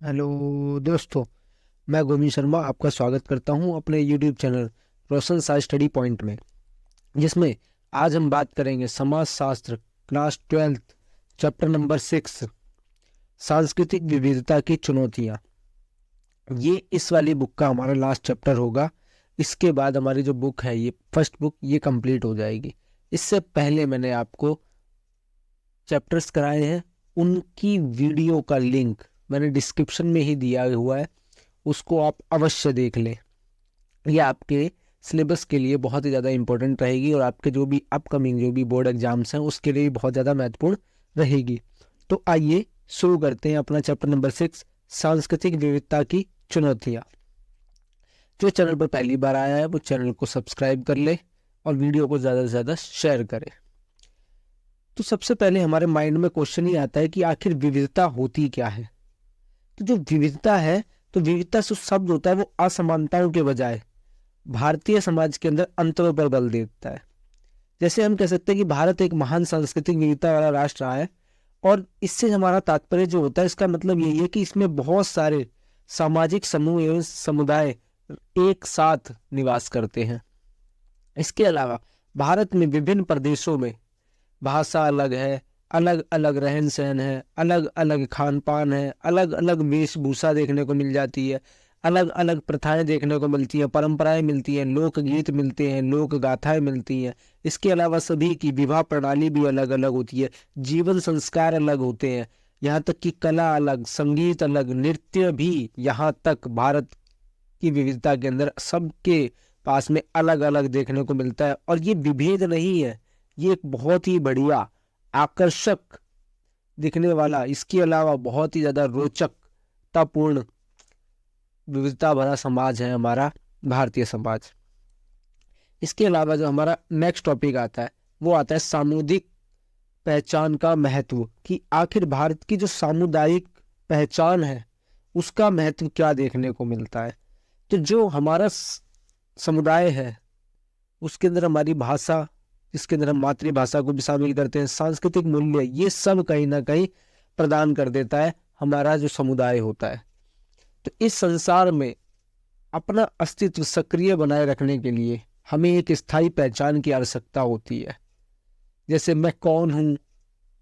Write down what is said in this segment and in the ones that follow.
Hello दोस्तों, मैं गोविंद शर्मा आपका स्वागत करता हूं अपने यूट्यूब चैनल रोशन साई स्टडी पॉइंट में, जिसमें आज हम बात करेंगे समाज शास्त्र क्लास 12th चैप्टर नंबर 6 सांस्कृतिक विविधता की चुनौतियां। ये इस वाली बुक का हमारा लास्ट चैप्टर होगा। इसके बाद हमारी जो बुक है, ये फर्स्ट बुक, ये कंप्लीट हो जाएगी। इससे पहले मैंने आपको चैप्टर्स कराए हैं, उनकी वीडियो का लिंक मैंने डिस्क्रिप्शन में ही दिया हुआ है, उसको आप अवश्य देख लें। ये आपके सिलेबस के लिए बहुत ही ज़्यादा इंपॉर्टेंट रहेगी और आपके जो भी अपकमिंग जो भी बोर्ड एग्जाम्स हैं उसके लिए भी बहुत ज़्यादा महत्वपूर्ण रहेगी। तो आइए शुरू करते हैं अपना चैप्टर नंबर 6 सांस्कृतिक विविधता की चुनौतियाँ। जो चैनल पर पहली बार आया है वो चैनल को सब्सक्राइब कर ले और वीडियो को ज़्यादा से ज़्यादा शेयर करें। तो सबसे पहले हमारे माइंड में क्वेश्चन ही आता है कि आखिर विविधता होती क्या है। तो जो विविधता है, तो विविधता से शब्द होता है वो असमानताओं के बजाय भारतीय समाज के अंदर अंतरों पर बल देता है। जैसे हम कह सकते हैं कि भारत एक महान सांस्कृतिक विविधता वाला राष्ट्र रहा है, और इससे हमारा तात्पर्य जो होता है, इसका मतलब यही है कि इसमें बहुत सारे सामाजिक समूह एवं समुदाय एक साथ निवास करते हैं। इसके अलावा भारत में विभिन्न प्रदेशों में भाषा अलग है, अलग अलग रहन सहन है, अलग अलग खान पान है, अलग अलग वेशभूषा देखने को मिल जाती है, अलग अलग प्रथाएं देखने को मिलती हैं, परंपराएं मिलती हैं, लोकगीत मिलते हैं, लोक गाथाएं मिलती हैं। इसके अलावा सभी की विवाह प्रणाली भी अलग अलग होती है, जीवन संस्कार अलग होते हैं, यहाँ तक कि कला अलग, संगीत अलग, नृत्य भी, यहाँ तक भारत की विविधता के अंदर सबके पास में अलग अलग देखने को मिलता है। और ये विभेद नहीं है, ये एक बहुत ही बढ़िया, आकर्षक दिखने वाला, इसके अलावा बहुत ही ज्यादा रोचकतापूर्ण विविधता भरा समाज है हमारा भारतीय समाज। इसके अलावा जो हमारा नेक्स्ट टॉपिक आता है वो आता है सामुदायिक पहचान का महत्व, कि आखिर भारत की जो सामुदायिक पहचान है उसका महत्व क्या देखने को मिलता है। तो जो हमारा समुदाय है उसके अंदर हमारी भाषा, जिसके अंदर हम मातृभाषा को भी शामिल करते हैं, सांस्कृतिक मूल्य, ये सब कहीं ना कहीं प्रदान कर देता है हमारा जो समुदाय होता है। तो इस संसार में अपना अस्तित्व सक्रिय बनाए रखने के लिए हमें एक स्थायी पहचान की आवश्यकता होती है। जैसे मैं कौन हूँ,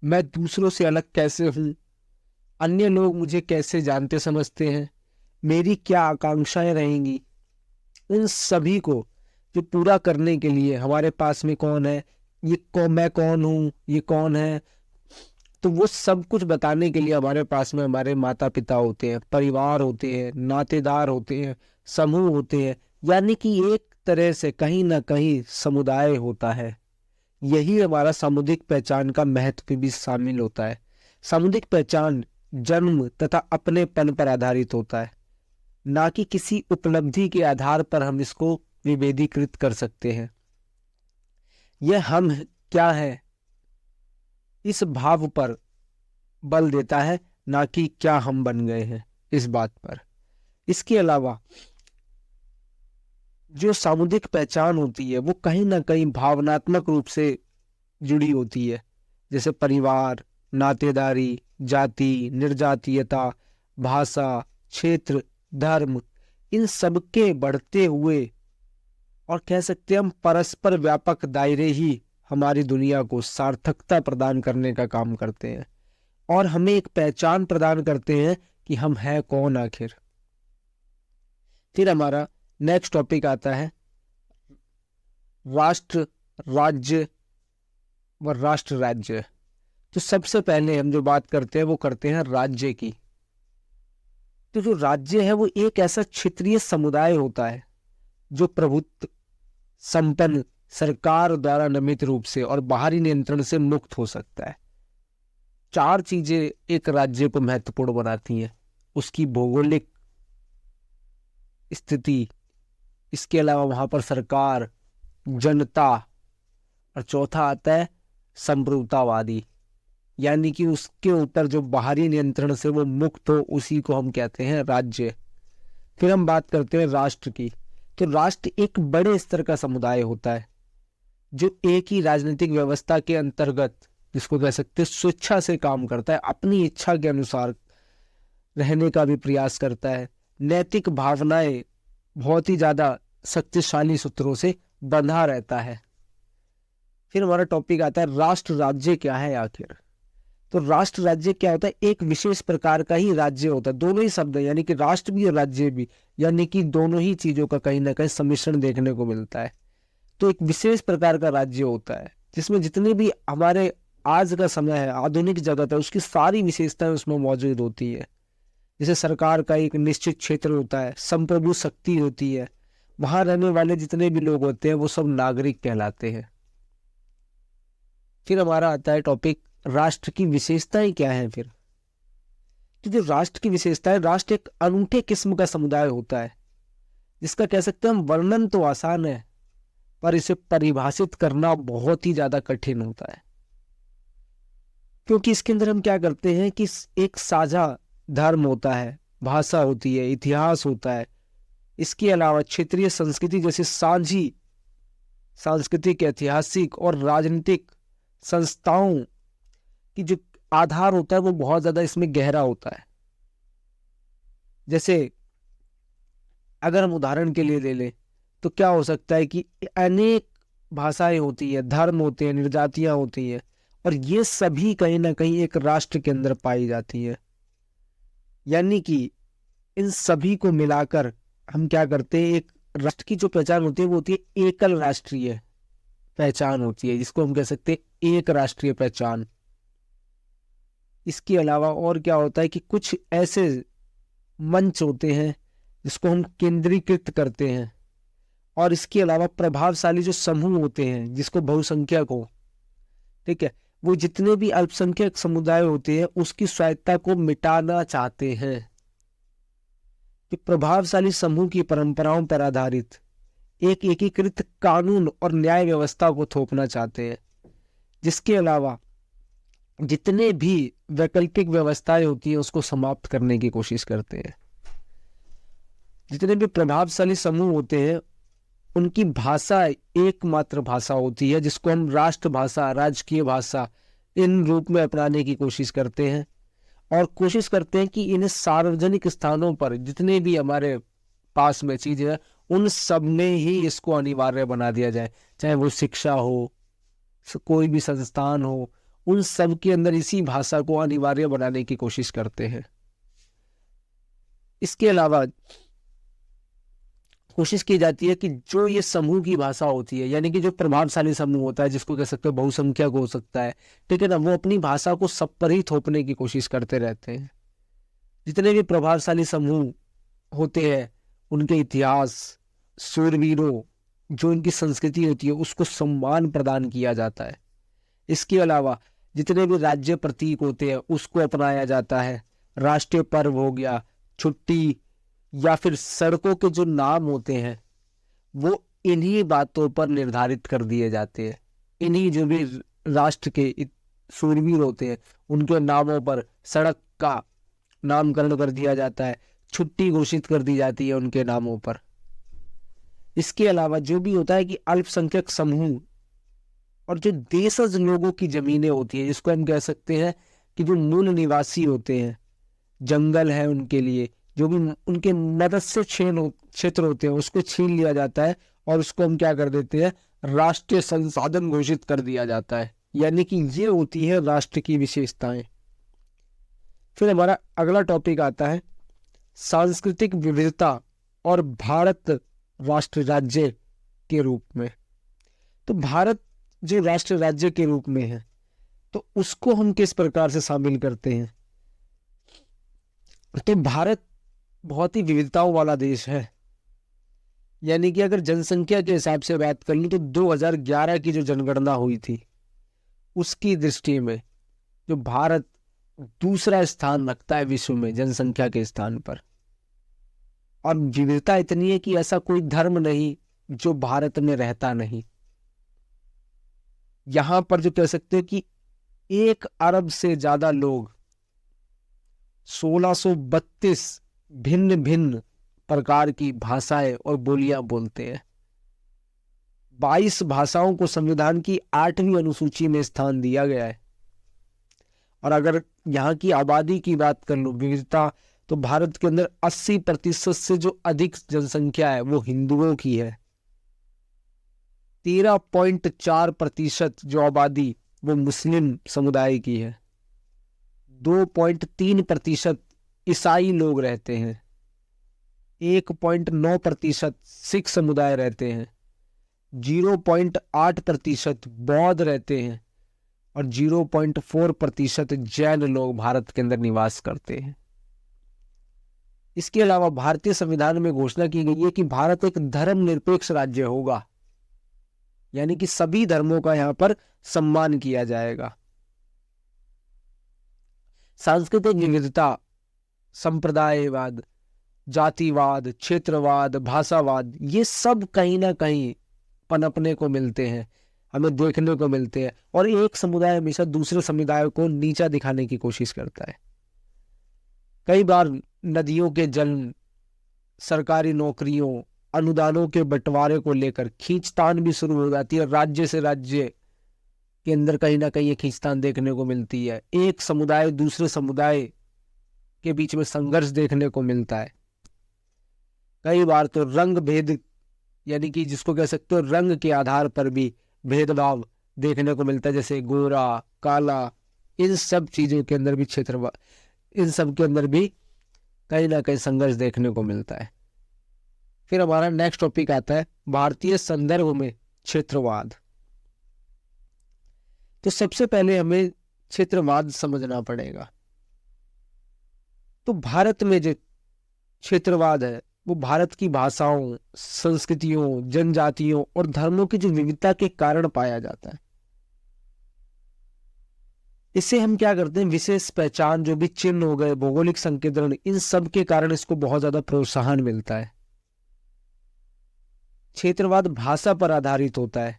मैं दूसरों से अलग कैसे हूँ, अन्य लोग मुझे कैसे जानते समझते हैं, मेरी क्या आकांक्षाएं रहेंगी, इन सभी को जो पूरा करने के लिए हमारे पास में कौन है, मैं कौन हूँ, ये कौन है, तो वो सब कुछ बताने के लिए हमारे पास में हमारे माता पिता होते हैं, परिवार होते हैं, नातेदार होते हैं, समूह होते हैं, यानी कि एक तरह से कहीं ना कहीं समुदाय होता है। यही हमारा सामुदायिक पहचान का महत्व भी शामिल होता है। सामुदायिक पहचान जन्म तथा अपनेपन पर आधारित होता है, ना कि किसी उपलब्धि के आधार पर हम इसको विभेदीकृत कर सकते हैं। यह हम क्या है इस भाव पर बल देता है, ना कि क्या हम बन गए हैं इस बात पर। इसके अलावा जो सामुदायिक पहचान होती है वो कहीं ना कहीं भावनात्मक रूप से जुड़ी होती है। जैसे परिवार, नातेदारी, जाति, निर्जातीयता, भाषा, क्षेत्र, धर्म, इन सबके बढ़ते हुए और कह सकते हैं हम परस्पर व्यापक दायरे ही हमारी दुनिया को सार्थकता प्रदान करने का काम करते हैं और हमें एक पहचान प्रदान करते हैं कि हम हैं कौन आखिर। फिर हमारा नेक्स्ट टॉपिक आता है राष्ट्र, राज्य व राष्ट्र राज्य। तो सबसे पहले हम जो बात करते हैं वो करते हैं राज्य की। तो जो राज्य है वो एक ऐसा क्षेत्रीय समुदाय होता है जो प्रभुत्व संपन्न सरकार द्वारा नियमित रूप से और बाहरी नियंत्रण से मुक्त हो सकता है। चार चीजें एक राज्य को महत्वपूर्ण बनाती हैं: उसकी भौगोलिक स्थिति, इसके अलावा वहां पर सरकार, जनता, और चौथा आता है संप्रभुतावादी, यानी कि उसके ऊपर जो बाहरी नियंत्रण से वो मुक्त हो, उसी को हम कहते हैं राज्य। फिर हम बात करते हैं राष्ट्र की। तो राष्ट्र एक बड़े स्तर का समुदाय होता है जो एक ही राजनीतिक व्यवस्था के अंतर्गत, जिसको कह सकते हैं स्वेच्छा से काम करता है, अपनी इच्छा के अनुसार रहने का भी प्रयास करता है। नैतिक भावनाएं बहुत ही ज्यादा शक्तिशाली सूत्रों से बंधा रहता है। फिर हमारा टॉपिक आता है राष्ट्र राज्य क्या है आखिर। तो राष्ट्र राज्य क्या होता है, एक विशेष प्रकार का ही राज्य होता है। दोनों ही शब्द है, यानी कि राष्ट्र भी और राज्य भी, यानी कि दोनों ही चीजों का कहीं ना कहीं सम्मिश्रण देखने को मिलता है। तो एक विशेष प्रकार का राज्य होता है जिसमें जितने भी हमारे आज का समय है, आधुनिक जगत है, उसकी सारी विशेषताएं उसमें मौजूद होती है। जैसे सरकार का एक निश्चित क्षेत्र होता है, संप्रभु शक्ति होती है, वहां रहने वाले जितने भी लोग होते हैं वो सब नागरिक कहलाते हैं। फिर हमारा आता है टॉपिक राष्ट्र की विशेषताएं क्या है। फिर तो जो राष्ट्र की विशेषता है, राष्ट्र एक अनूठे किस्म का समुदाय होता है जिसका कह सकते हैं हम वर्णन तो आसान है पर इसे परिभाषित करना बहुत ही ज्यादा कठिन होता है। क्योंकि इसके अंदर हम क्या करते हैं कि एक साझा धर्म होता है, भाषा होती है, इतिहास होता है। इसके अलावा क्षेत्रीय संस्कृति जैसे साझी सांस्कृतिक, ऐतिहासिक और राजनीतिक संस्थाओं की जो आधार होता है वो बहुत ज्यादा इसमें गहरा होता है। जैसे अगर हम उदाहरण के लिए ले लें तो क्या हो सकता है कि अनेक भाषाएं होती है, धर्म होते हैं, निर्जातियां होती हैं, और ये सभी कहीं ना कहीं एक राष्ट्र के अंदर पाई जाती है। यानी कि इन सभी को मिलाकर हम क्या करते हैं, एक राष्ट्र की जो पहचान होती है वो होती है एकल राष्ट्रीय पहचान होती है, जिसको हम कह सकते हैं एक राष्ट्रीय पहचान। इसके अलावा और क्या होता है कि कुछ ऐसे मंच होते हैं जिसको हम केंद्रीकृत करते हैं, और इसके अलावा प्रभावशाली जो समूह होते हैं जिसको बहुसंख्यक हो, ठीक है, वो जितने भी अल्पसंख्यक समुदाय होते हैं उसकी स्वायत्तता को मिटाना चाहते हैं। कि प्रभावशाली समूह की परंपराओं पर आधारित एक एकीकृत कानून और न्याय व्यवस्था को थोपना चाहते हैं। जिसके अलावा जितने भी वैकल्पिक व्यवस्थाएं होती हैं उसको समाप्त करने की कोशिश करते हैं। जितने भी प्रभावशाली समूह होते हैं उनकी भाषा एकमात्र भाषा होती है जिसको हम राष्ट्रभाषा, राजकीय भाषा इन रूप में अपनाने की कोशिश करते हैं, और कोशिश करते हैं कि इन्हें सार्वजनिक स्थानों पर जितने भी हमारे पास में चीजें हैं उन सब में ही इसको अनिवार्य बना दिया जाए। चाहे वो शिक्षा हो, कोई भी संस्थान हो, उन सब के अंदर इसी भाषा को अनिवार्य बनाने की कोशिश करते हैं। इसके अलावा कोशिश की जाती है कि जो ये समूह की भाषा होती है, यानी कि जो प्रभावशाली समूह होता है जिसको कह सकते हैं बहुसंख्यक हो सकता है, ठीक है ना, वो अपनी भाषा को सब पर ही थोपने की कोशिश करते रहते हैं। जितने भी प्रभावशाली समूह होते हैं उनके इतिहास, शूरवीरों, जो इनकी संस्कृति होती है उसको सम्मान प्रदान किया जाता है। इसके अलावा जितने भी राज्य प्रतीक होते हैं उसको अपनाया जाता है। राष्ट्रीय पर्व हो गया, छुट्टी, या फिर सड़कों के जो नाम होते हैं वो इन्हीं बातों पर निर्धारित कर दिए जाते हैं। इन्हीं जो भी राष्ट्र के शूरवीर होते हैं उनके नामों पर सड़क का नामकरण कर दिया जाता है, छुट्टी घोषित कर दी जाती है उनके नामों पर। इसके अलावा जो भी होता है कि अल्पसंख्यक समूह और जो देशज लोगों की जमीनें होती है, जिसको हम कह सकते हैं कि जो मूल निवासी होते हैं, जंगल है उनके लिए, जो भी उनके मत्स्य क्षेत्र होते हैं उसको छीन लिया जाता है और उसको हम क्या कर देते हैं, राष्ट्रीय संसाधन घोषित कर दिया जाता है। यानी कि ये होती है राष्ट्र की विशेषताएं। फिर हमारा अगला टॉपिक आता है सांस्कृतिक विविधता और भारत राष्ट्र राज्य के रूप में। तो भारत जो राष्ट्र राज्य के रूप में है तो उसको हम किस प्रकार से शामिल करते हैं। तो भारत बहुत ही विविधताओं वाला देश है। यानी कि अगर जनसंख्या के हिसाब से बात कर लूं तो 2011 की जो जनगणना हुई थी उसकी दृष्टि में जो भारत दूसरा स्थान रखता है विश्व में जनसंख्या के स्थान पर। और विविधता इतनी है कि ऐसा कोई धर्म नहीं जो भारत में रहता नहीं। यहां पर जो कह सकते हैं कि 1 अरब से ज्यादा लोग 1632 भिन्न भिन्न प्रकार की भाषाएं और बोलियां बोलते हैं। 22 भाषाओं को संविधान की 8वीं अनुसूची में स्थान दिया गया है। और अगर यहाँ की आबादी की बात कर लो, विविधता, तो भारत के अंदर 80% से जो अधिक जनसंख्या है वो हिंदुओं की है। 13.4% जो आबादी वो मुस्लिम समुदाय की है। 2.3% ईसाई लोग रहते हैं। 1.9% सिख समुदाय रहते हैं। 0.8% बौद्ध रहते हैं और 0.4% जैन लोग भारत के अंदर निवास करते हैं। इसके अलावा भारतीय संविधान में घोषणा की गई है कि भारत एक धर्मनिरपेक्ष राज्य होगा, यानी कि सभी धर्मों का यहां पर सम्मान किया जाएगा। सांस्कृतिक विविधता, संप्रदायवाद, जातिवाद, क्षेत्रवाद, भाषावाद, ये सब कहीं ना कहीं पनपने को मिलते हैं, हमें देखने को मिलते हैं, और एक समुदाय हमेशा दूसरे समुदाय को नीचा दिखाने की कोशिश करता है। कई बार नदियों के जल, सरकारी नौकरियों, अनुदानों के बंटवारे को लेकर खींचतान भी शुरू हो जाती है। राज्य से राज्य के अंदर कहीं ना कहीं ये खींचतान देखने को मिलती है। एक समुदाय दूसरे समुदाय के बीच में संघर्ष देखने को मिलता है। कई बार तो रंग भेद, यानी कि जिसको कह सकते हो रंग के आधार पर भी भेदभाव देखने को मिलता है, जैसे गोरा, काला, इन सब चीजों के अंदर भी इन सब के अंदर भी कहीं ना कहीं संघर्ष देखने को मिलता है। फिर हमारा नेक्स्ट टॉपिक आता है भारतीय संदर्भ में क्षेत्रवाद। तो सबसे पहले हमें क्षेत्रवाद समझना पड़ेगा। तो भारत में जो क्षेत्रवाद है वो भारत की भाषाओं, संस्कृतियों, जनजातियों और धर्मों की जो विविधता के कारण पाया जाता है। इससे हम क्या करते हैं, विशेष पहचान, जो भी चिन्ह हो गए, भौगोलिक संकेंद्रण, इन सब के कारण इसको बहुत ज्यादा प्रोत्साहन मिलता है। क्षेत्रवाद भाषा पर आधारित होता है।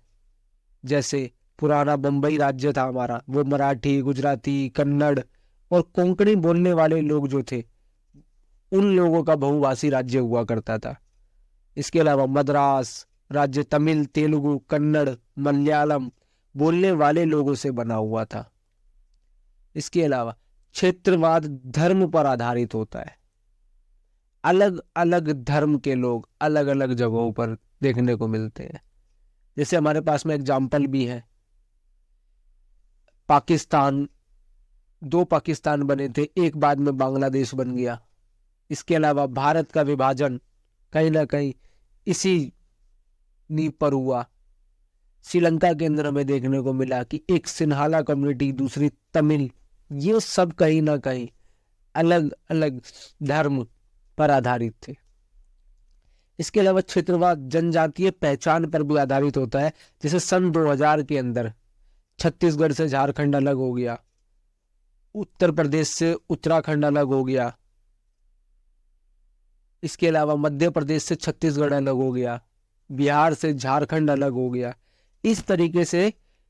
जैसे पुराना बंबई राज्य था हमारा, वो मराठी, गुजराती, कन्नड़ और कोंकणी बोलने वाले लोग जो थे, उन लोगों का बहुभाषी राज्य हुआ करता था। इसके अलावा मद्रास राज्य तमिल, तेलुगु, कन्नड़, मलयालम बोलने वाले लोगों से बना हुआ था। इसके अलावा क्षेत्रवाद धर्म पर आधारित होता है। अलग अलग धर्म के लोग अलग अलग जगहों पर देखने को मिलते हैं। जैसे हमारे पास में एग्जाम्पल भी है, पाकिस्तान, 2 पाकिस्तान बने थे, एक बाद में बांग्लादेश बन गया। इसके अलावा भारत का विभाजन कहीं ना कहीं इसी नींव पर हुआ। श्रीलंका के अंदर हमें देखने को मिला कि एक सिन्हाला कम्युनिटी, दूसरी तमिल, ये सब कहीं ना कहीं अलग अलग धर्म पर आधारित थे। इसके अलावा क्षेत्रवाद जनजातीय पहचान पर भी आधारित होता है। जैसे सन 2000 के अंदर छत्तीसगढ़ से झारखंड अलग हो गया, उत्तर प्रदेश से उत्तराखंड अलग हो गया, इसके अलावा मध्य प्रदेश से छत्तीसगढ़ अलग हो गया, बिहार से झारखंड अलग हो गया। इस तरीके से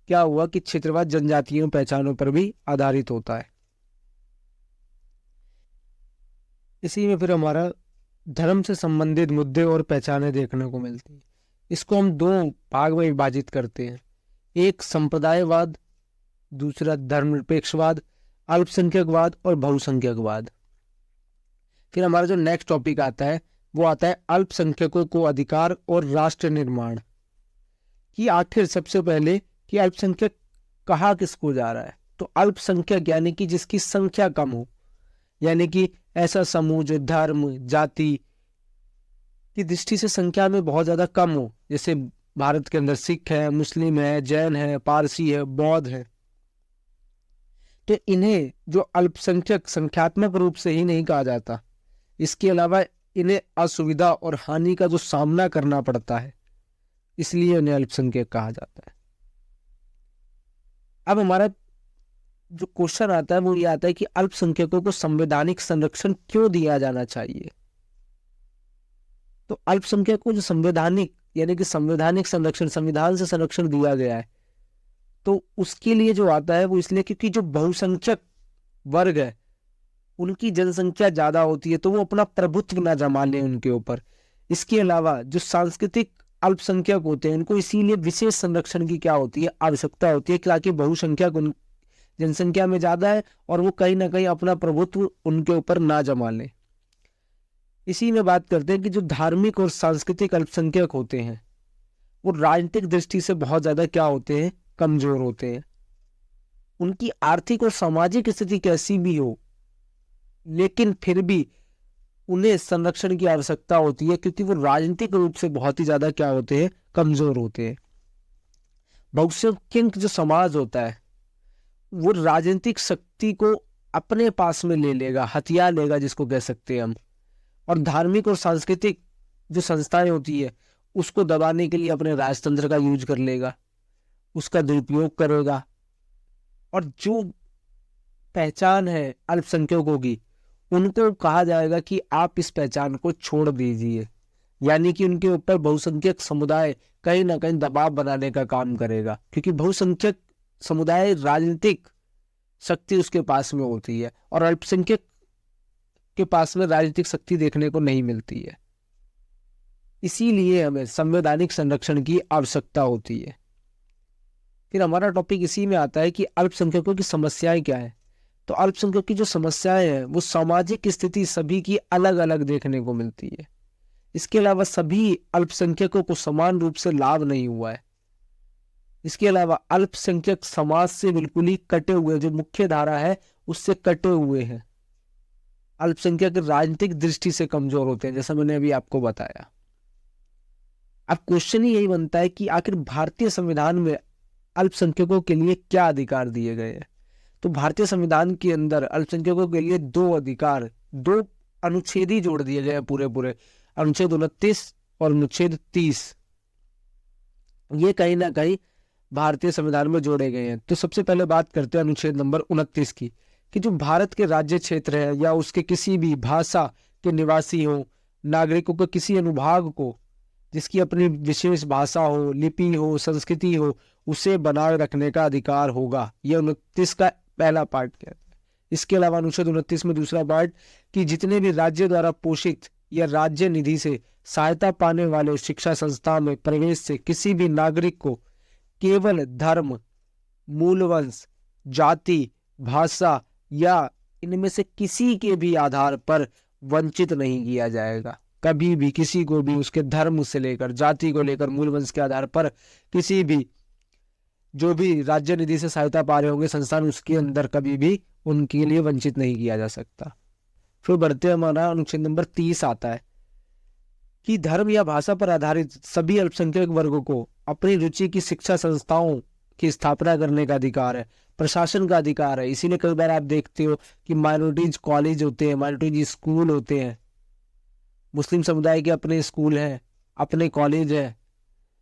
क्या हुआ कि क्षेत्रवाद जनजातीय पहचानों पर भी आधारित होता है। इसी में फिर हमारा धर्म से संबंधित मुद्दे और पहचानें देखने को मिलती है। इसको हम 2 भाग में विभाजित करते हैं, एक संप्रदायवाद, दूसरा धर्मनिरपेक्षवाद, अल्पसंख्यकवाद और बहुसंख्यकवाद। फिर हमारा जो नेक्स्ट टॉपिक आता है वो आता है अल्पसंख्यकों को अधिकार और राष्ट्र निर्माण। कि आखिर सबसे पहले कि अल्पसंख्यक कहा किसको जा रहा है। तो अल्पसंख्यक यानी कि जिसकी संख्या कम हो, यानी कि ऐसा समूह जो धर्म, जाति की दृष्टि से संख्या में बहुत ज्यादा कम हो। जैसे भारत के अंदर सिख है, मुस्लिम है, जैन है, पारसी है, बौद्ध है। तो इन्हें जो अल्पसंख्यक संख्यात्मक रूप से ही नहीं कहा जाता, इसके अलावा इन्हें असुविधा और हानि का जो सामना करना पड़ता है, इसलिए उन्हें अल्पसंख्यक कहा जाता है। अब हमारा जो क्वेश्चन आता है वो ये आता है कि अल्पसंख्यकों को संवैधानिक संरक्षण क्यों दिया जाना चाहिए। तो अल्पसंख्यक को जो संवैधानिक यानी कि संवैधानिक संरक्षण, संविधान से संरक्षण दिया गया है, तो उसके लिए जो आता है वो इसलिए क्योंकि जो बहुसंख्यक वर्ग है उनकी जनसंख्या ज्यादा होती है, तो वो अपना प्रभुत्व ना जमा ले उनके ऊपर। इसके अलावा जो सांस्कृतिक अल्पसंख्यक होते हैं उनको इसीलिए विशेष संरक्षण की क्या होती है, आवश्यकता होती है, ताकि बहुसंख्यक जनसंख्या में ज्यादा है और वो कहीं ना कहीं अपना प्रभुत्व उनके ऊपर ना जमा ले। इसी में बात करते हैं कि जो धार्मिक और सांस्कृतिक अल्पसंख्यक होते हैं वो राजनीतिक दृष्टि से बहुत ज्यादा क्या होते हैं, कमजोर होते हैं। उनकी आर्थिक और सामाजिक स्थिति कैसी भी हो, लेकिन फिर भी उन्हें संरक्षण की आवश्यकता होती है, क्योंकि वो राजनीतिक रूप से बहुत ही ज्यादा क्या होते हैं, कमजोर होते हैं। बहुसंख्यक जो समाज होता है वो राजनीतिक शक्ति को अपने पास में ले लेगा, हथियार लेगा जिसको कह सकते हैं हम, और धार्मिक और सांस्कृतिक जो संस्थाएं होती है उसको दबाने के लिए अपने राजतंत्र का यूज कर लेगा, उसका दुरुपयोग करेगा। और जो पहचान है अल्पसंख्यकों की, उनको कहा जाएगा कि आप इस पहचान को छोड़ दीजिए, यानी कि उनके ऊपर बहुसंख्यक समुदाय कहीं ना कहीं दबाव बनाने का काम करेगा, क्योंकि बहुसंख्यक समुदाय राजनीतिक शक्ति उसके पास में होती है और अल्पसंख्यक के पास में राजनीतिक शक्ति देखने को नहीं मिलती है। इसीलिए हमें संवैधानिक संरक्षण की आवश्यकता होती है। फिर हमारा टॉपिक इसी में आता है कि अल्पसंख्यकों की समस्याएं क्या है। तो अल्पसंख्यकों की जो समस्याएं हैं वो सामाजिक स्थिति सभी की अलग अलग देखने को मिलती है। इसके अलावा सभी अल्पसंख्यकों को समान रूप से लाभ नहीं हुआ है। इसके अलावा अल्पसंख्यक समाज से बिल्कुल ही कटे हुए, जो मुख्य धारा है उससे कटे हुए हैं। अल्पसंख्यक राजनीतिक दृष्टि से कमजोर होते हैं, जैसा मैंने अभी आपको बताया। अब क्वेश्चन ही यही बनता है कि आखिर भारतीय संविधान में अल्पसंख्यकों के लिए क्या अधिकार दिए गए हैं। तो भारतीय संविधान के अंदर अल्पसंख्यकों के लिए दो अधिकार, दो अनुच्छेद ही जोड़ दिए गए हैं पूरे पूरे, अनुच्छेद 29 और अनुच्छेद 30। ये कहीं ना कहीं भारतीय संविधान में जोड़े गए हैं। तो सबसे पहले बात करते हैं अनुच्छेद नंबर 29 की, कि जो भारत के राज्य क्षेत्र है या उसके किसी भी भाषा के निवासी हो, नागरिकों के किसी अनुभाग को जिसकी अपनी विशेष भाषा हो, लिपि हो, संस्कृति हो, उसे बनाए रखने का अधिकार होगा। यह 29 का पहला पार्ट कहता है। इसके अलावा अनुच्छेद 29 में दूसरा पार्ट, कि जितने भी राज्य द्वारा पोषित या राज्य निधि से सहायता पाने वाले शिक्षा संस्था में प्रवेश से किसी भी नागरिक को केवल धर्म, मूलवंश, जाति, भाषा या इनमें से किसी के भी आधार पर वंचित नहीं किया जाएगा। कभी भी किसी को भी उसके धर्म से लेकर, जाति को लेकर, मूलवंश के आधार पर किसी भी जो भी राज्य निधि से सहायता पा रहे होंगे संस्थान, उसके अंदर कभी भी उनके लिए वंचित नहीं किया जा सकता। फिर बढ़ते हमारा अनुच्छेद नंबर 30 आता है, कि धर्म या भाषा पर आधारित सभी अल्पसंख्यक वर्गों को अपनी रुचि की शिक्षा संस्थाओं की स्थापना करने का अधिकार है, प्रशासन का अधिकार है। इसीलिए कई बार आप देखते हो कि माइनॉरिटीज कॉलेज होते हैं, माइनॉरिटीज स्कूल होते हैं, मुस्लिम समुदाय के अपने स्कूल हैं, अपने कॉलेज है,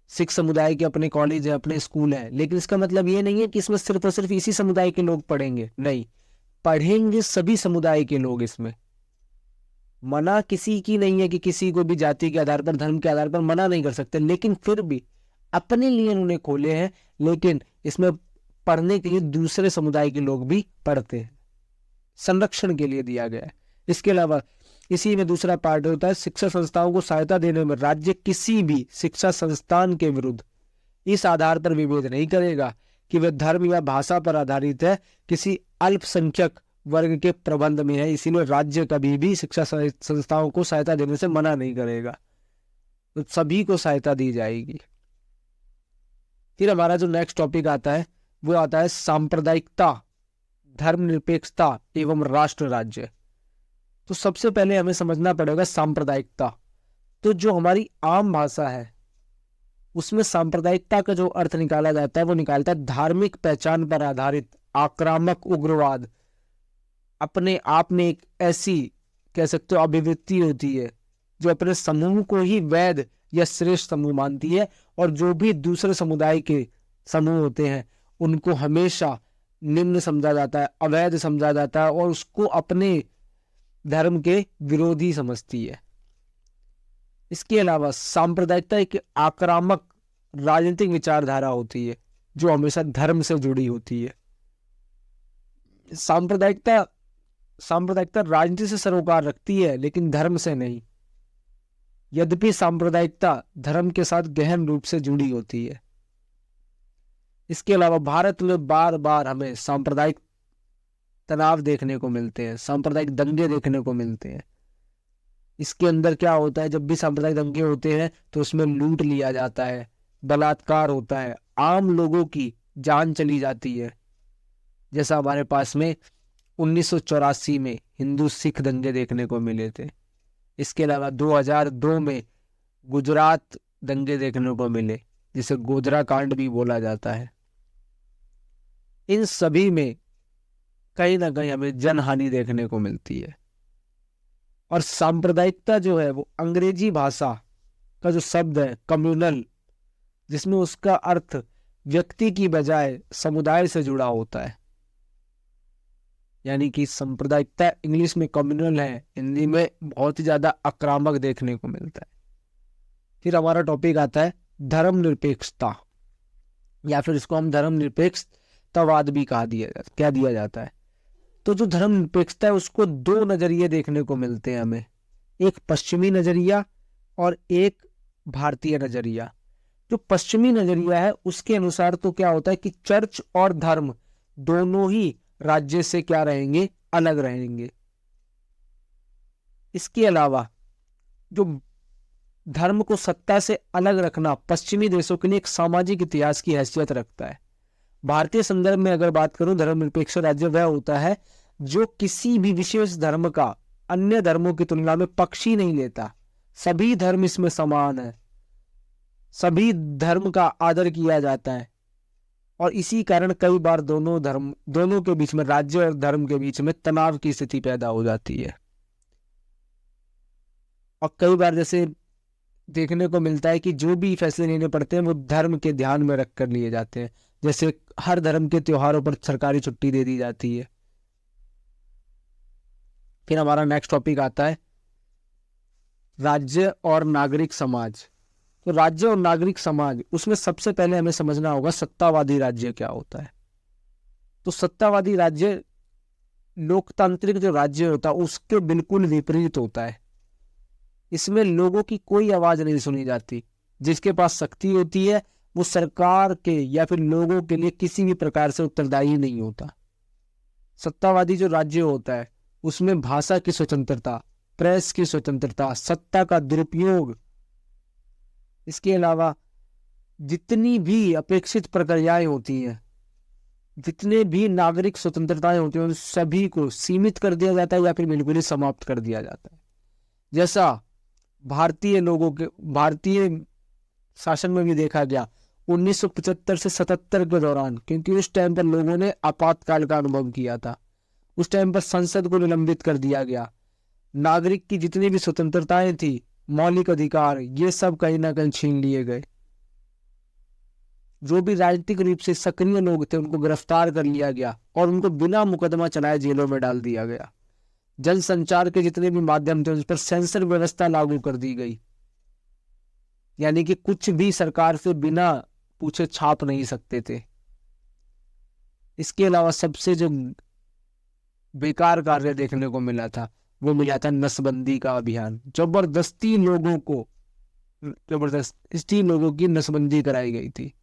सिख समुदाय के अपने कॉलेज है, अपने स्कूल है। लेकिन इसका मतलब ये नहीं है कि इसमें सिर्फ और सिर्फ इसी समुदाय के लोग पढ़ेंगे, नहीं, पढ़ेंगे सभी समुदाय के लोग। इसमें मना किसी की नहीं है कि किसी को भी जाति के आधार पर, धर्म के आधार पर मना नहीं कर सकते, लेकिन फिर भी अपने लिए उन्होंने खोले हैं। लेकिन इसमें पढ़ने के लिए दूसरे समुदाय के लोग भी पढ़ते हैं, संरक्षण के लिए दिया गया है। इसके अलावा इसी में दूसरा पार्ट होता है, शिक्षा संस्थाओं को सहायता देने में राज्य किसी भी शिक्षा संस्थान के विरुद्ध इस आधार पर विभेद नहीं करेगा कि वह धर्म या भाषा पर आधारित है, किसी अल्पसंख्यक वर्ग के प्रबंध में है। इसीलिए राज्य कभी भी शिक्षा संस्थाओं को सहायता देने से मना नहीं करेगा, तो सभी को सहायता दी जाएगी। फिर हमारा जो नेक्स्ट टॉपिक आता है वो आता है सांप्रदायिकता, धर्मनिरपेक्षता एवं राष्ट्र राज्य। तो सबसे पहले हमें समझना पड़ेगा सांप्रदायिकता। तो जो हमारी आम भाषा है उसमें सांप्रदायिकता का जो अर्थ निकाला जाता है वो निकालता है धार्मिक पहचान पर आधारित आक्रामक उग्रवाद। अपने आप में एक ऐसी कह सकते हो अभिवृत्ति होती है जो अपने समूह को ही वैध या श्रेष्ठ समूह मानती है, और जो भी दूसरे समुदाय के समूह होते हैं उनको हमेशा निम्न समझा जाता है, अवैध समझा जाता है, और उसको अपने धर्म के विरोधी समझती है। इसके अलावा सांप्रदायिकता एक आक्रामक राजनीतिक विचारधारा होती है जो हमेशा धर्म से जुड़ी होती है। सांप्रदायिकता राजनीति से सरोकार रखती है लेकिन धर्म से नहीं। यद्यपि सांप्रदायिकता धर्म के साथ गहन रूप से जुड़ी होती है। इसके अलावा भारत में बार बार हमें सांप्रदायिक तनाव देखने को मिलते हैं, सांप्रदायिक दंगे देखने को मिलते हैं। इसके अंदर क्या होता है, जब भी सांप्रदायिक दंगे होते हैं तो उसमें लूट लिया जाता है, बलात्कार होता है, आम लोगों की जान चली जाती है। जैसा हमारे पास में 1984 में हिंदू सिख दंगे देखने को मिले थे। इसके अलावा 2002 में गुजरात दंगे देखने को मिले, जिसे गोधरा कांड भी बोला जाता है। इन सभी में कहीं ना कहीं हमें जनहानि देखने को मिलती है। और सांप्रदायिकता जो है वो अंग्रेजी भाषा का जो शब्द है कम्युनल, जिसमें उसका अर्थ व्यक्ति की बजाय समुदाय से जुड़ा होता है। यानी कि सांप्रदायिकता इंग्लिश में कम्युनल है, हिंदी में बहुत ही ज्यादा आक्रामक देखने को मिलता है। फिर हमारा टॉपिक आता है धर्मनिरपेक्षता, या फिर इसको हम धर्मनिरपेक्षतावाद भी कहा दिया जाता है। तो जो धर्मनिरपेक्षता है उसको दो नजरिए देखने को मिलते हैं हमें, एक पश्चिमी नजरिया और एक भारतीय नजरिया। जो पश्चिमी नजरिया है उसके अनुसार तो क्या होता है कि चर्च और धर्म दोनों ही राज्य से क्या रहेंगे, अलग रहेंगे। इसके अलावा जो धर्म को सत्ता से अलग रखना पश्चिमी देशों के लिए एक सामाजिक इतिहास की हैसियत रखता है। भारतीय संदर्भ में अगर बात करूं, धर्मनिरपेक्ष राज्य वह होता है जो किसी भी विशेष धर्म का अन्य धर्मों की तुलना में पक्ष ही नहीं लेता। सभी धर्म इसमें समान है, सभी धर्म का आदर किया जाता है, और इसी कारण कई बार दोनों के बीच में, राज्य और धर्म के बीच में तनाव की स्थिति पैदा हो जाती है। और कई बार जैसे देखने को मिलता है कि जो भी फैसले लेने पड़ते हैं वो धर्म के ध्यान में रखकर लिए जाते हैं। जैसे हर धर्म के त्योहारों पर सरकारी छुट्टी दे दी जाती है। फिर हमारा नेक्स्ट टॉपिक आता है राज्य और नागरिक समाज। तो राज्य और नागरिक समाज, उसमें सबसे पहले हमें समझना होगा सत्तावादी राज्य क्या होता है। तो सत्तावादी राज्य लोकतांत्रिक जो राज्य होता है उसके बिल्कुल विपरीत होता है। इसमें लोगों की कोई आवाज नहीं सुनी जाती। जिसके पास शक्ति होती है वो सरकार के या फिर लोगों के लिए किसी भी प्रकार से उत्तरदायी नहीं होता। सत्तावादी जो राज्य होता है उसमें भाषा की स्वतंत्रता, प्रेस की स्वतंत्रता, सत्ता का दुरुपयोग, इसके अलावा जितनी भी अपेक्षित प्रक्रियाएं होती हैं, जितने भी नागरिक स्वतंत्रताएं होती हैं, उन सभी को सीमित कर दिया जाता है या फिर बिल्कुल ही समाप्त कर दिया जाता है। जैसा भारतीय शासन में भी देखा गया 1975 से 77 के दौरान, क्योंकि उस टाइम पर लोगों ने आपातकाल का अनुभव किया था। उस टाइम पर संसद को निलंबित कर दिया गया। नागरिक की जितनी भी स्वतंत्रताएं थी, मौलिक अधिकार, ये सब कहीं ना कहीं छीन लिए गए। जो भी राजनीतिक रूप से सक्रिय लोग थे उनको गिरफ्तार कर लिया गया और उनको बिना मुकदमा चलाए जेलों में डाल दिया गया। जनसंचार के जितने भी माध्यम थे उस पर सेंसर व्यवस्था लागू कर दी गई, यानी कि कुछ भी सरकार से बिना पूछे छाप नहीं सकते थे। इसके अलावा सबसे जो बेकार कार्य देखने को मिला था वो मिला था नसबंदी का अभियान। जबरदस्ती लोगों की नसबंदी कराई गई थी।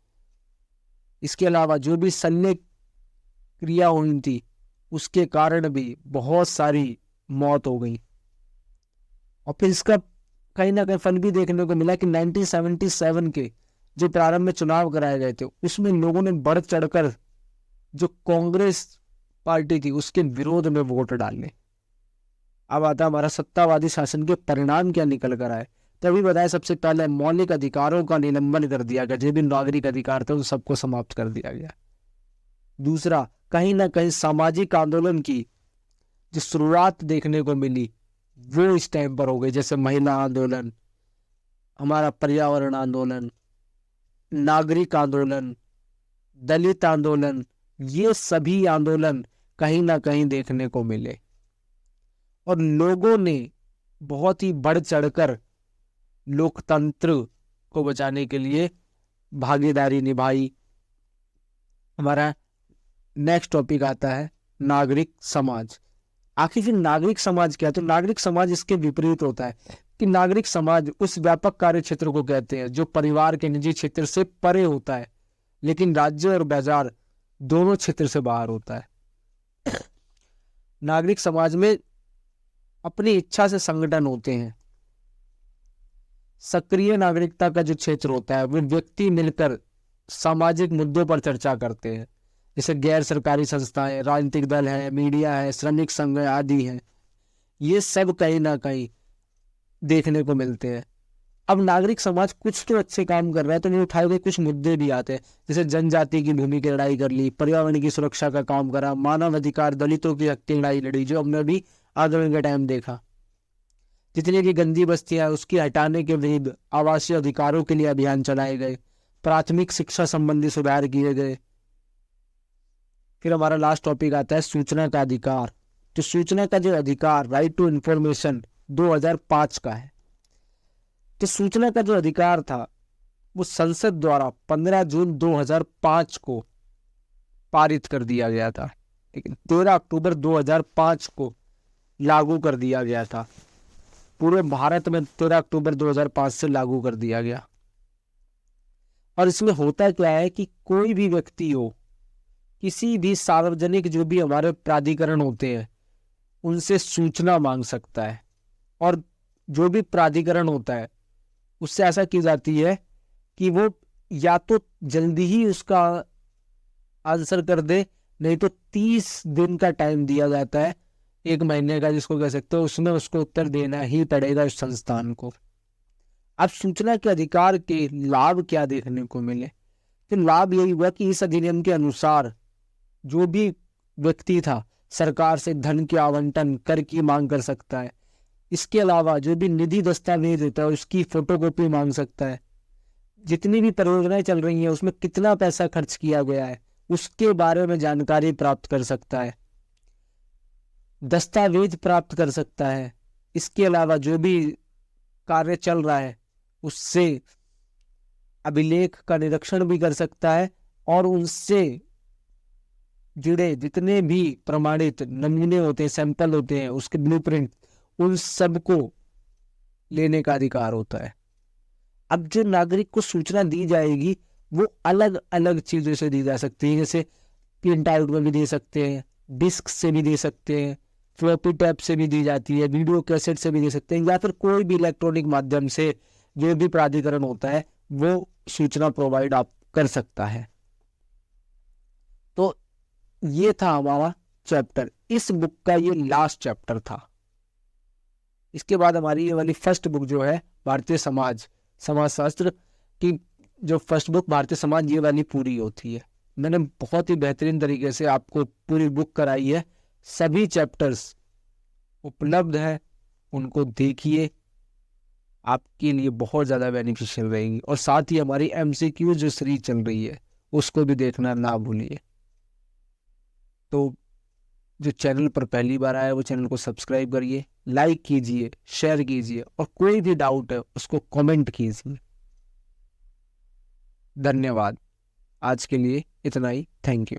इसके अलावा जो भी शल्य क्रिया हुई थी उसके कारण भी बहुत सारी मौत हो गई। और फिर इसका कहीं ना कहीं फल भी देखने को मिला कि 1977 के जो प्रारंभ में चुनाव कराए गए थे उसमें लोगों ने बढ़ चढ़कर जो कांग्रेस पार्टी थी उसके विरोध में वोट डालने। अब आता हमारा सत्तावादी शासन के परिणाम क्या निकल कर आए। तभी बताया, सबसे पहले मौलिक अधिकारों का निलंबन कर दिया गया, जो भी नागरिक अधिकार थे उन सबको समाप्त कर दिया गया। दूसरा, कहीं ना कहीं सामाजिक आंदोलन की जो शुरुआत देखने को मिली वो इस टाइम पर हो गई, जैसे महिला आंदोलन, हमारा पर्यावरण आंदोलन, नागरिक आंदोलन, दलित आंदोलन, ये सभी आंदोलन कहीं ना कहीं देखने को मिले और लोगों ने बहुत ही बढ़ चढ़कर लोकतंत्र को बचाने के लिए भागीदारी निभाई। हमारा नेक्स्ट टॉपिक आता है नागरिक समाज। आखिर नागरिक समाज क्या है? तो नागरिक समाज इसके विपरीत होता है कि नागरिक समाज उस व्यापक कार्य क्षेत्र को कहते हैं जो परिवार के निजी क्षेत्र से परे होता है, लेकिन राज्य और बाजार दोनों क्षेत्र से बाहर होता है। नागरिक समाज में अपनी इच्छा से संगठन होते हैं, सक्रिय नागरिकता का जो क्षेत्र होता है वो व्यक्ति मिलकर सामाजिक मुद्दों पर चर्चा करते हैं, जैसे गैर सरकारी संस्थाएं, राजनीतिक दल है, मीडिया है, श्रमिक संघ आदि हैं। ये सब कहीं ना कहीं देखने को मिलते हैं। अब नागरिक समाज कुछ तो अच्छे काम कर रहा है तो नहीं उठाए गए कुछ मुद्दे भी आते हैं, जैसे जनजाति की भूमि की लड़ाई कर ली, पर्यावरण की सुरक्षा का काम करा, मानव अधिकार, दलितों की हक की लड़ाई लड़ी, जो हमने अभी आंदोलन के टाइम देखा। जितनी भी गंदी बस्तियां उसकी हटाने के विरुद्ध आवासीय अधिकारों के लिए अभियान चलाए गए, प्राथमिक शिक्षा संबंधी सुधार किए गए। फिर हमारा लास्ट टॉपिक आता है सूचना का अधिकार। तो सूचना का जो अधिकार, राइट टू इंफॉर्मेशन, 2005 का है। तो सूचना का जो अधिकार था वो संसद द्वारा 15 जून 2005 को पारित कर दिया गया था, लेकिन 13 अक्टूबर 2005 को लागू कर दिया गया था। पूरे भारत में 13 अक्टूबर 2005 से लागू कर दिया गया। और इसमें होता क्या है कि कोई भी व्यक्ति हो, किसी भी सार्वजनिक जो भी हमारे प्राधिकरण होते हैं उनसे सूचना मांग सकता है, और जो भी प्राधिकरण होता है उससे ऐसा की जाती है कि वो या तो जल्दी ही उसका आंसर कर दे, नहीं तो 30 दिन का टाइम दिया जाता है, 1 महीने का जिसको कह सकते हो, उसमें उसको उत्तर देना ही पड़ेगा इस संस्थान को। अब सूचना के अधिकार के लाभ क्या देखने को मिले? तो लाभ यही हुआ कि इस अधिनियम के अनुसार जो भी व्यक्ति था सरकार से धन के आवंटन, कर की मांग कर सकता है। इसके अलावा जो भी निधि दस्तावेज होता है उसकी फोटोकॉपी मांग सकता है। जितनी भी परियोजनाएं चल रही हैं उसमें कितना पैसा खर्च किया गया है उसके बारे में जानकारी प्राप्त कर सकता है, दस्तावेज प्राप्त कर सकता है। इसके अलावा जो भी कार्य चल रहा है उससे अभिलेख का निरीक्षण भी कर सकता है, और उनसे जुड़े जितने भी प्रमाणित नमूने होते हैं, सैंपल होते हैं, उसके ब्लूप्रिंट, उन सबको लेने का अधिकार होता है। अब जो नागरिक को सूचना दी जाएगी वो अलग अलग चीजों से दी जा सकती है, जैसे प्रिंट आउट में भी दे सकते हैं, डिस्क से भी दे सकते हैं, फ्लॉपी टैब से भी दी जाती है, वीडियो कैसेट से भी दे सकते हैं, या फिर कोई भी इलेक्ट्रॉनिक माध्यम से जो भी प्राधिकरण होता है वो सूचना प्रोवाइड आप कर सकता है। तो ये था हमारा चैप्टर, इस बुक का ये लास्ट चैप्टर था। इसके बाद हमारी ये वाली फर्स्ट बुक जो है भारतीय समाजशास्त्र की जो फर्स्ट बुक भारतीय समाज, ये वाली पूरी होती है। मैंने बहुत ही बेहतरीन तरीके से आपको पूरी बुक कराई है, सभी चैप्टर्स उपलब्ध है, उनको देखिए, आपके लिए बहुत ज़्यादा बेनिफिशियल रहेंगी। और साथ ही हमारी MCQ जो सीरीज चल रही है उसको भी देखना ना भूलिए। तो जो चैनल पर पहली बार आया वो चैनल को सब्सक्राइब करिए, लाइक कीजिए, शेयर कीजिए, और कोई भी डाउट है उसको कमेंट कीजिए। धन्यवाद। आज के लिए इतना ही। Thank you.